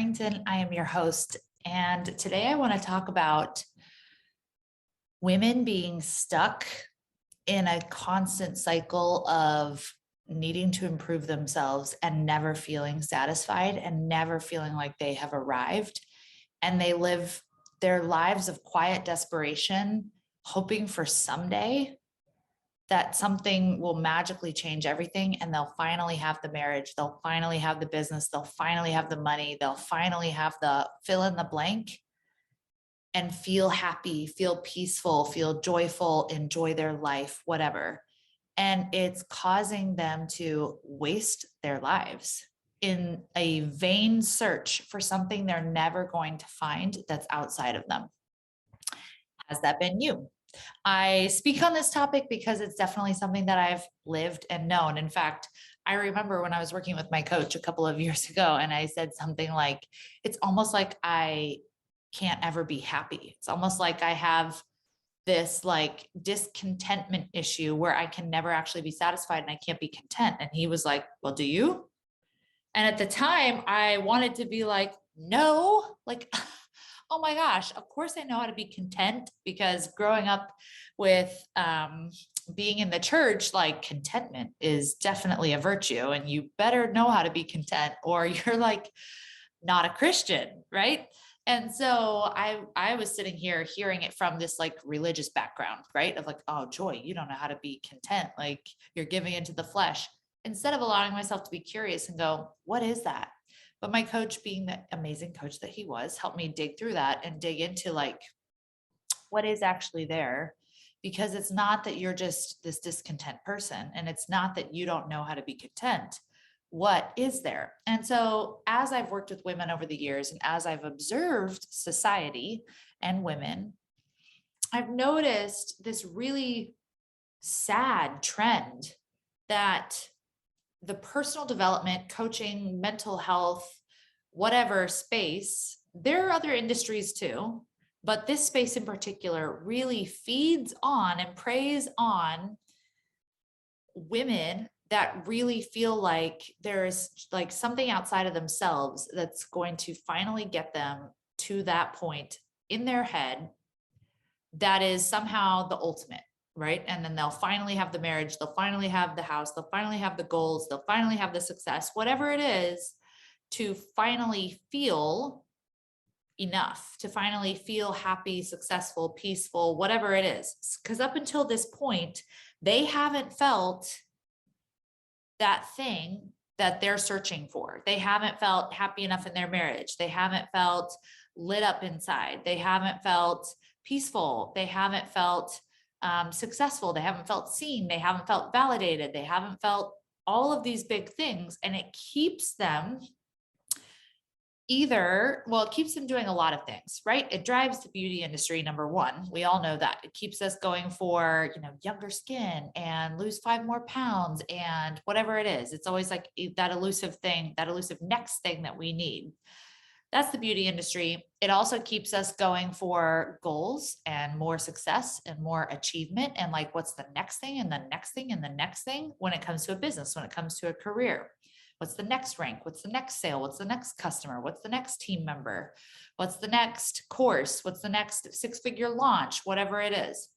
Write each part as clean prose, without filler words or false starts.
Harrington. I am your host, and today I want to talk about women being stuck in a constant cycle of needing to improve themselves and never feeling satisfied and never feeling like they have arrived. And they live their lives of quiet desperation, hoping for someday that something will magically change everything and they'll finally have the marriage, they'll finally have the business, they'll finally have the money, they'll finally have the fill in the blank and feel happy, feel peaceful, feel joyful, enjoy their life, whatever. And it's causing them to waste their lives in a vain search for something they're never going to find that's outside of them. Has that been you? I speak on this topic because it's definitely something that I've lived and known. In fact, I remember when I was working with my coach a couple of years ago, and I said something like, it's almost like I can't ever be happy. It's almost like I have this like discontentment issue where I can never actually be satisfied and I can't be content. And he was like, well, do you? And at the time I wanted to be like, no, like, oh my gosh, of course I know how to be content, because growing up with being in the church, like contentment is definitely a virtue and you better know how to be content or you're like not a Christian, right? And so I was sitting here hearing it from this like religious background, right? Of like, oh, Joy, you don't know how to be content. Like you're giving into the flesh, instead of allowing myself to be curious and go, what is that? But my coach, being the amazing coach that he was, helped me dig through that and dig into like what is actually there. Because it's not that you're just this discontent person, and it's not that you don't know how to be content. What is there? And so as I've worked with women over the years and as I've observed society and women, I've noticed this really sad trend that the personal development, coaching, mental health, whatever space, there are other industries too, but this space in particular really feeds on and preys on women that really feel like there's like something outside of themselves that's going to finally get them to that point in their head that is somehow the ultimate. Right. And then they'll finally have the marriage, they'll finally have the house, they'll finally have the goals, they'll finally have the success, whatever it is, to finally feel enough, to finally feel happy, successful, peaceful, whatever it is. Because up until this point, they haven't felt that thing that they're searching for. They haven't felt happy enough in their marriage. They haven't felt lit up inside. They haven't felt peaceful. They haven't felt successful. They haven't felt seen. They haven't felt validated. They haven't felt all of these big things. And it keeps them it keeps them doing a lot of things, right? It drives the beauty industry, number one. We all know that. It keeps us going for, younger skin and lose 5 more pounds and whatever it is. It's always like that elusive thing, that elusive next thing that we need. That's the beauty industry. It also keeps us going for goals and more success and more achievement. And like, what's the next thing and the next thing and the next thing when it comes to a business, when it comes to a career? What's the next rank? What's the next sale? What's the next customer? What's the next team member? What's the next course? What's the next 6-figure launch? Whatever it is.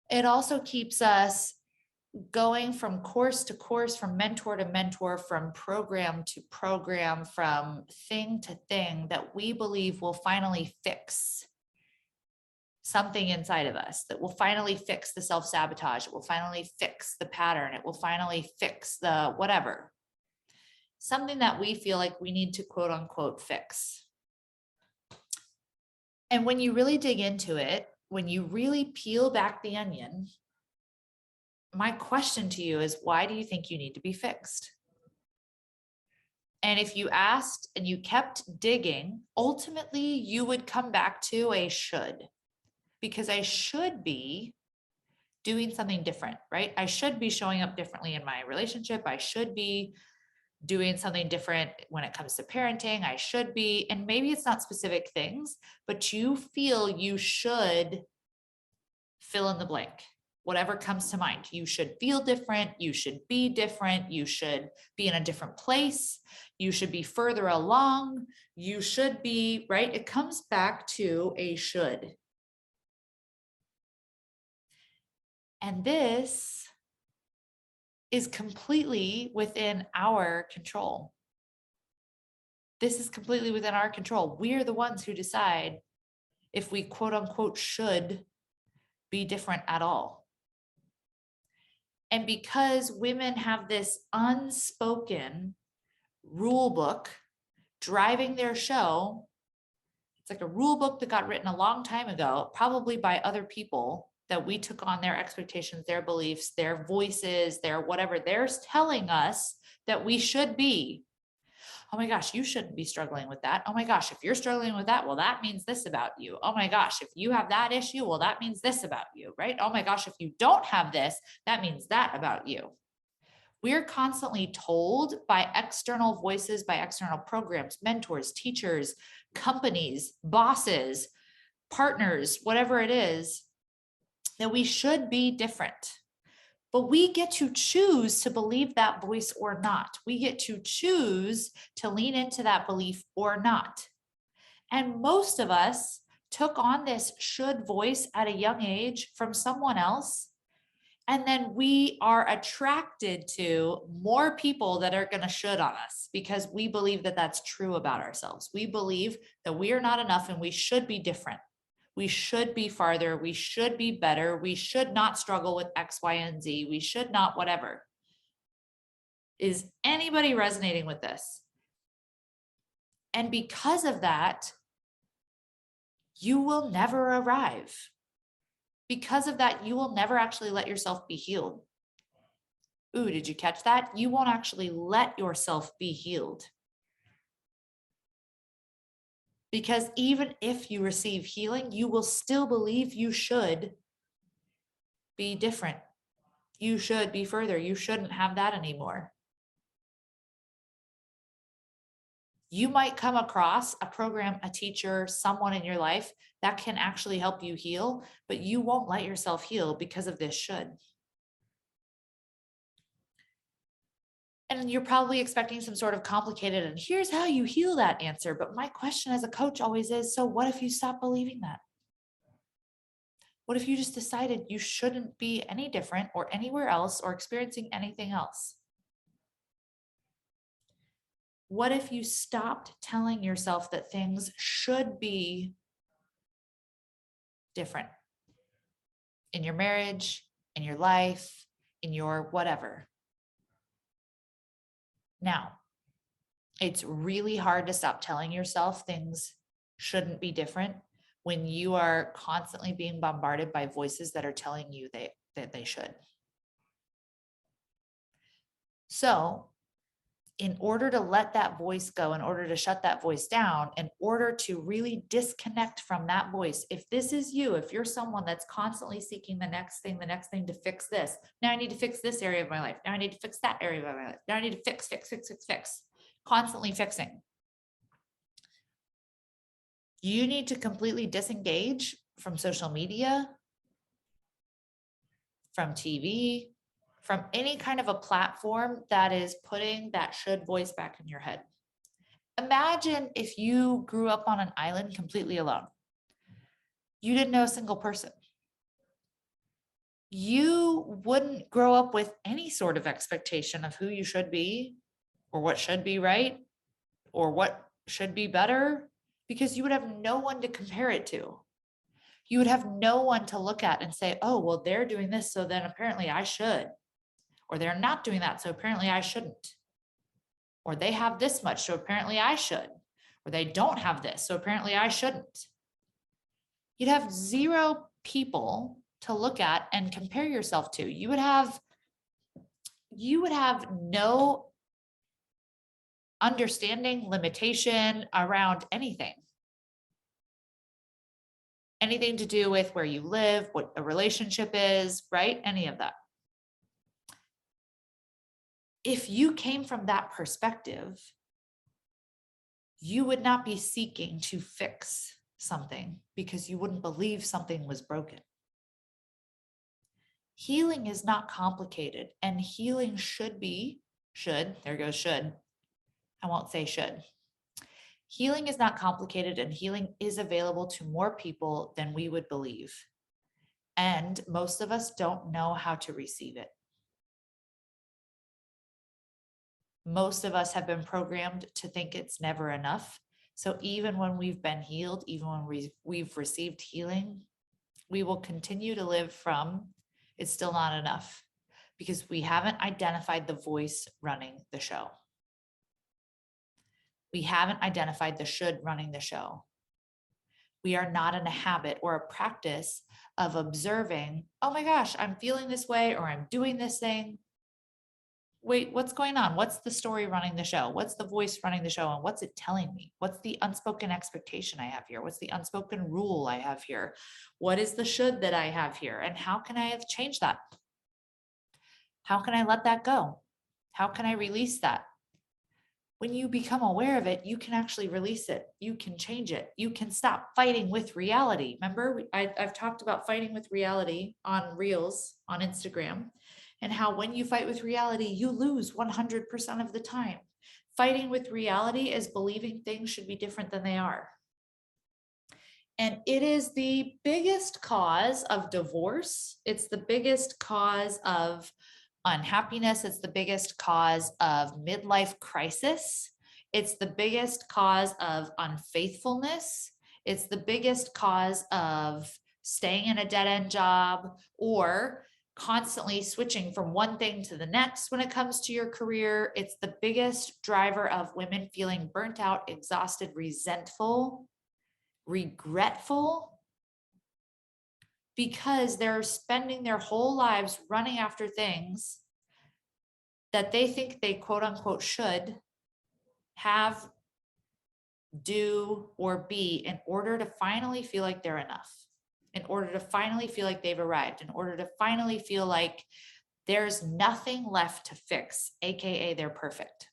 It also keeps us going from course to course, from mentor to mentor, from program to program, from thing to thing that we believe will finally fix something inside of us, that will finally fix the self-sabotage. It will finally fix the pattern. It will finally fix the whatever. Something that we feel like we need to quote unquote fix. And when you really dig into it, when you really peel back the onion, my question to you is, why do you think you need to be fixed? And if you asked and you kept digging, ultimately you would come back to a should. Because I should be doing something different, right? I should be showing up differently in my relationship. I should be doing something different when it comes to parenting. I should be, and maybe it's not specific things, but you feel you should fill in the blank. whatever comes to mind. You should feel different. You should be different. You should be in a different place. You should be further along. You should be, right? It comes back to a should. And this is completely within our control. This is completely within our control. We're the ones who decide if we quote unquote should be different at all. And because women have this unspoken rule book driving their show, it's like a rule book that got written a long time ago, probably by other people that we took on their expectations, their beliefs, their voices, their whatever they're telling us that we should be. Oh my gosh, you shouldn't be struggling with that. Oh my gosh, if you're struggling with that, well, that means this about you. Oh my gosh, if you have that issue, well, that means this about you, right? Oh my gosh, if you don't have this, that means that about you. We're constantly told by external voices, by external programs, mentors, teachers, companies, bosses, partners, whatever it is, that we should be different. But we get to choose to believe that voice or not. We get to choose to lean into that belief or not. And most of us took on this should voice at a young age from someone else. And then we are attracted to more people that are going to should on us because we believe that that's true about ourselves. We believe that we are not enough and we should be different. We should be farther. We should be better. We should not struggle with X, Y, and Z. We should not whatever. Is anybody resonating with this? And because of that, you will never arrive. Because of that, you will never actually let yourself be healed. Ooh, did you catch that? You won't actually let yourself be healed. Because even if you receive healing, you will still believe you should be different. You should be further. You shouldn't have that anymore. You might come across a program, a teacher, someone in your life that can actually help you heal, but you won't let yourself heal because of this should. And you're probably expecting some sort of complicated, and here's how you heal that answer. But my question as a coach always is, so what if you stop believing that? What if you just decided you shouldn't be any different or anywhere else or experiencing anything else? What if you stopped telling yourself that things should be different in your marriage, in your life, in your whatever? Now, it's really hard to stop telling yourself things shouldn't be different when you are constantly being bombarded by voices that are telling you that they should. So, in order to let that voice go, in order to shut that voice down, in order to really disconnect from that voice, if this is you, if you're someone that's constantly seeking the next thing to fix this, now I need to fix this area of my life, now I need to fix that area of my life, now I need to fix, constantly fixing. You need to completely disengage from social media, from TV, from any kind of a platform that is putting that should voice back in your head. Imagine if you grew up on an island completely alone. You didn't know a single person. You wouldn't grow up with any sort of expectation of who you should be or what should be right or what should be better because you would have no one to compare it to. You would have no one to look at and say, oh, well, they're doing this, so then apparently I should. Or they're not doing that, so apparently I shouldn't. Or they have this much, so apparently I should. Or they don't have this, so apparently I shouldn't. You'd have zero people to look at and compare yourself to. You would have no understanding, limitation around anything. Anything to do with where you live, what a relationship is, right? Any of that. If you came from that perspective, you would not be seeking to fix something because you wouldn't believe something was broken. Healing is not complicated, and healing there goes should. I won't say should. Healing is not complicated, and healing is available to more people than we would believe. And most of us don't know how to receive it. Most of us have been programmed to think it's never enough. So even when we've been healed, even when we've received healing, we will continue to live from it's still not enough because we haven't identified the voice running the show. We haven't identified the should running the show. We are not in a habit or a practice of observing, oh my gosh, I'm feeling this way, or I'm doing this thing. Wait, what's going on? What's the story running the show? What's the voice running the show? And what's it telling me? What's the unspoken expectation I have here? What's the unspoken rule I have here? What is the should that I have here? And how can I have changed that? How can I let that go? How can I release that? When you become aware of it, you can actually release it. You can change it. You can stop fighting with reality. Remember, I've talked about fighting with reality on Reels on Instagram, and how when you fight with reality, you lose 100% of the time. Fighting with reality is believing things should be different than they are. And it is the biggest cause of divorce. It's the biggest cause of unhappiness. It's the biggest cause of midlife crisis. It's the biggest cause of unfaithfulness. It's the biggest cause of staying in a dead-end job or constantly switching from one thing to the next when it comes to your career. It's the biggest driver of women feeling burnt out, exhausted, resentful, regretful, because they're spending their whole lives running after things that they think they quote unquote should have, do, or be in order to finally feel like they're enough, in order to finally feel like they've arrived, in order to finally feel like there's nothing left to fix, AKA they're perfect.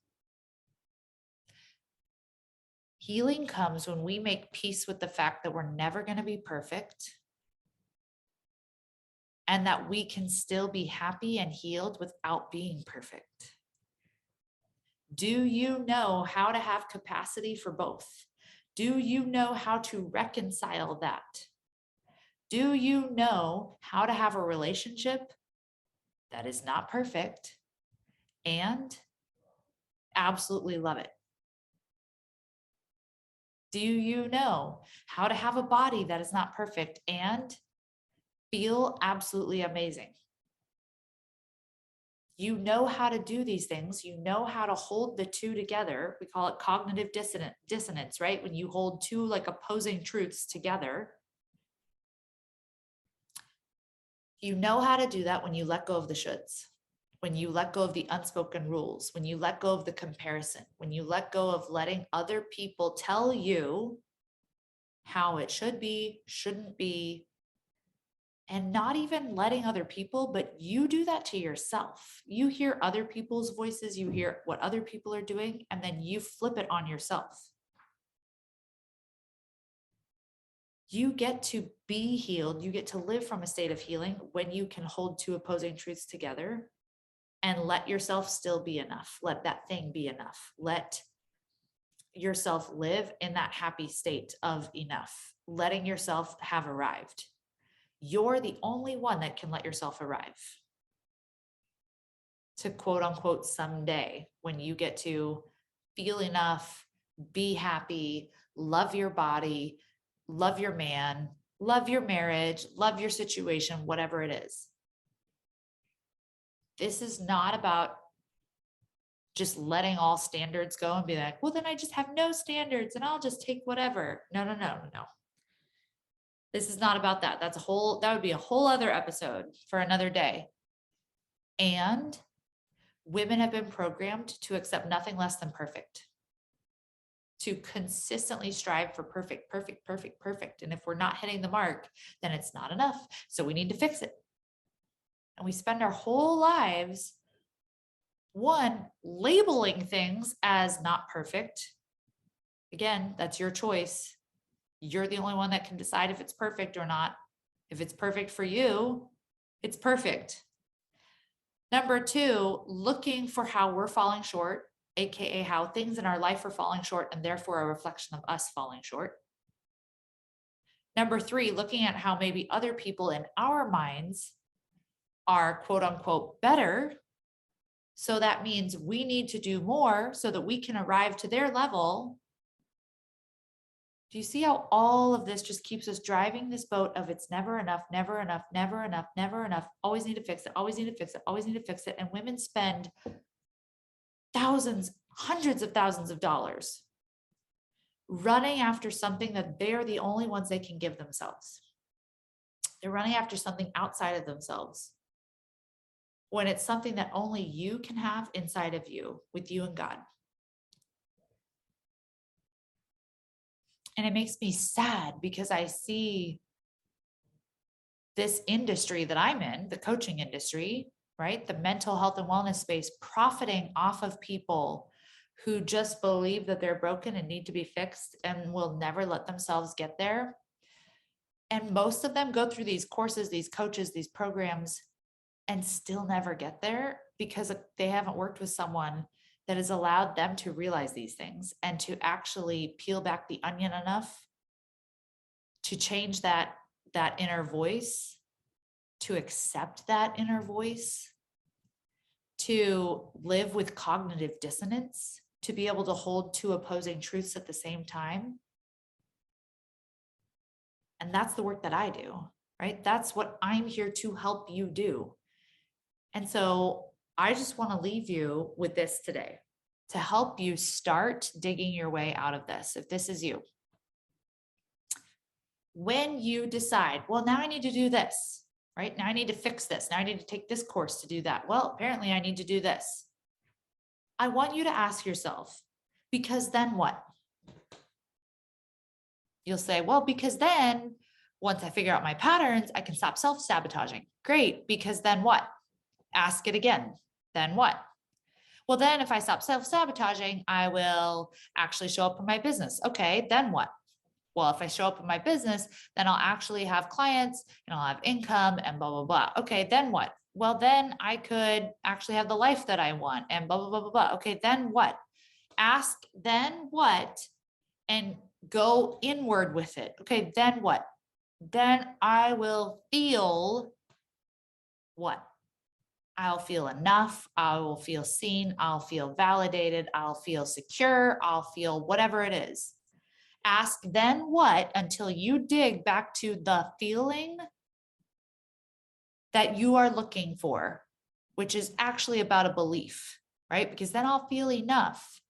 Healing comes when we make peace with the fact that we're never going to be perfect, and that we can still be happy and healed without being perfect. Do you know how to have capacity for both? Do you know how to reconcile that? Do you know how to have a relationship that is not perfect and absolutely love it? Do you know how to have a body that is not perfect and feel absolutely amazing? You know how to do these things. You know how to hold the two together. We call it cognitive dissonance, right? When you hold two like opposing truths together. You know how to do that when you let go of the shoulds, when you let go of the unspoken rules, when you let go of the comparison, when you let go of letting other people tell you how it should be, shouldn't be, and not even letting other people, but you do that to yourself. You hear other people's voices, you hear what other people are doing, and then you flip it on yourself. You get to be healed. You get to live from a state of healing when you can hold two opposing truths together and let yourself still be enough. Let that thing be enough. Let yourself live in that happy state of enough, letting yourself have arrived. You're the only one that can let yourself arrive to quote unquote someday, when you get to feel enough, be happy, love your body, love your man, love your marriage, love your situation, whatever it is. This is not about just letting all standards go and be like, well, then I just have no standards and I'll just take whatever. No. This is not about that. That would be a whole other episode for another day. And women have been programmed to accept nothing less than perfect, to consistently strive for perfect. And if we're not hitting the mark, then it's not enough. So we need to fix it. And we spend our whole lives, one, labeling things as not perfect. Again, that's your choice. You're the only one that can decide if it's perfect or not. If it's perfect for you, It's perfect. Number two, looking for how we're falling short, AKA how things in our life are falling short and therefore a reflection of us falling short. Number three, looking at how maybe other people in our minds are quote unquote better. So that means we need to do more so that we can arrive to their level. Do you see how all of this just keeps us driving this boat of it's never enough, never enough, never enough, never enough, always need to fix it, always need to fix it, always need to fix it. And women spend thousands, hundreds of thousands of dollars running after something that they're the only ones they can give themselves. They're running after something outside of themselves when it's something that only you can have inside of you with you and God. And it makes me sad because I see this industry that I'm in, the coaching industry, right? The mental health and wellness space, profiting off of people who just believe that they're broken and need to be fixed and will never let themselves get there. And most of them go through these courses, these coaches, these programs, and still never get there because they haven't worked with someone that has allowed them to realize these things and to actually peel back the onion enough to change that inner voice, to accept that inner voice, to live with cognitive dissonance, to be able to hold two opposing truths at the same time. And that's the work that I do, right? That's what I'm here to help you do. And so I just want to leave you with this today to help you start digging your way out of this. If this is you, when you decide, well, now I need to do this, right? Now I need to fix this. Now I need to take this course to do that. Well, apparently I need to do this. I want you to ask yourself, because then what? You'll say, well, because then once I figure out my patterns, I can stop self-sabotaging. Great, because then what? Ask it again. Then what? Well, then if I stop self-sabotaging, I will actually show up in my business. Okay, then what? Well, if I show up in my business, then I'll actually have clients and I'll have income and blah, blah, blah. Okay, then what? Well, then I could actually have the life that I want and blah, blah, blah, blah, blah. Okay, then what? Ask then what and go inward with it. Okay, then what? Then I will feel what? I'll feel enough. I will feel seen. I'll feel validated. I'll feel secure. I'll feel whatever it is. Ask then what until you dig back to the feeling that you are looking for, which is actually about a belief, right? Because then I'll feel enough,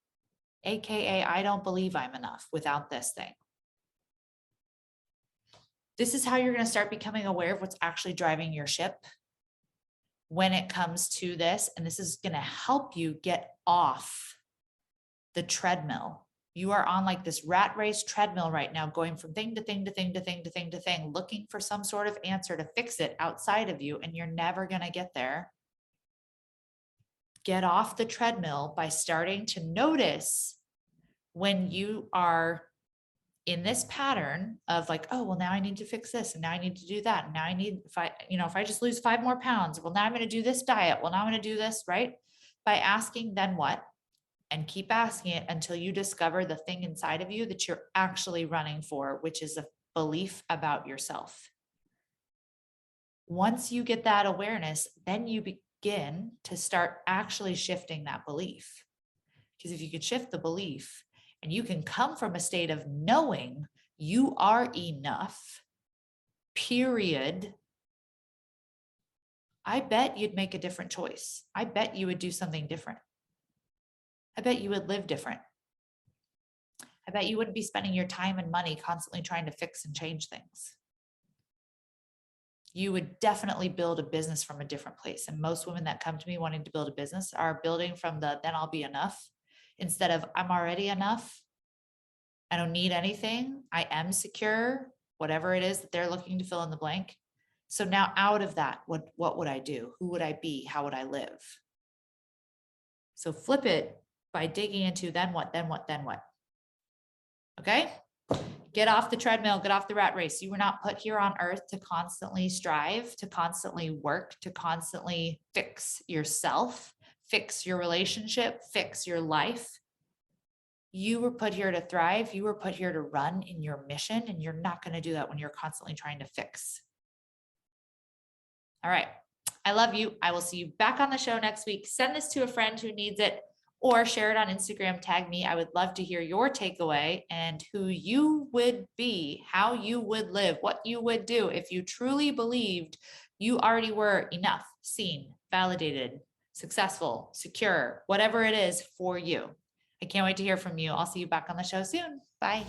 AKA I don't believe I'm enough without this thing. This is how you're going to start becoming aware of what's actually driving your ship when it comes to this. And this is going to help you get off the treadmill. You are on like this rat race treadmill right now, going from thing to thing to thing to thing to thing to thing, looking for some sort of answer to fix it outside of you, and you're never going to get there. Get off the treadmill by starting to notice when you are in this pattern of like, oh, well, now I need to fix this, and now I need to do that. And now I need, if I just lose 5 more pounds, well, now I'm going to do this diet. Well, now I'm going to do this, right? By asking, then what? And keep asking it until you discover the thing inside of you that you're actually running for, which is a belief about yourself. Once you get that awareness, then you begin to start actually shifting that belief. Because if you could shift the belief and you can come from a state of knowing you are enough, period, I bet you'd make a different choice. I bet you would do something different. I bet you would live different. I bet you wouldn't be spending your time and money constantly trying to fix and change things. You would definitely build a business from a different place. And most women that come to me wanting to build a business are building from the, then I'll be enough, instead of I'm already enough. I don't need anything. I am secure, whatever it is that they're looking to fill in the blank. So now out of that, what would I do? Who would I be? How would I live? So flip it by digging into then what, then what, then what. Okay? Get off the treadmill, get off the rat race. You were not put here on earth to constantly strive, to constantly work, to constantly fix yourself, fix your relationship, fix your life. You were put here to thrive. You were put here to run in your mission, and you're not going to do that when you're constantly trying to fix. All right. I love you. I will see you back on the show next week. Send this to a friend who needs it, or share it on Instagram, tag me. I would love to hear your takeaway and who you would be, how you would live, what you would do if you truly believed you already were enough, seen, validated, successful, secure, whatever it is for you. I can't wait to hear from you. I'll see you back on the show soon. Bye.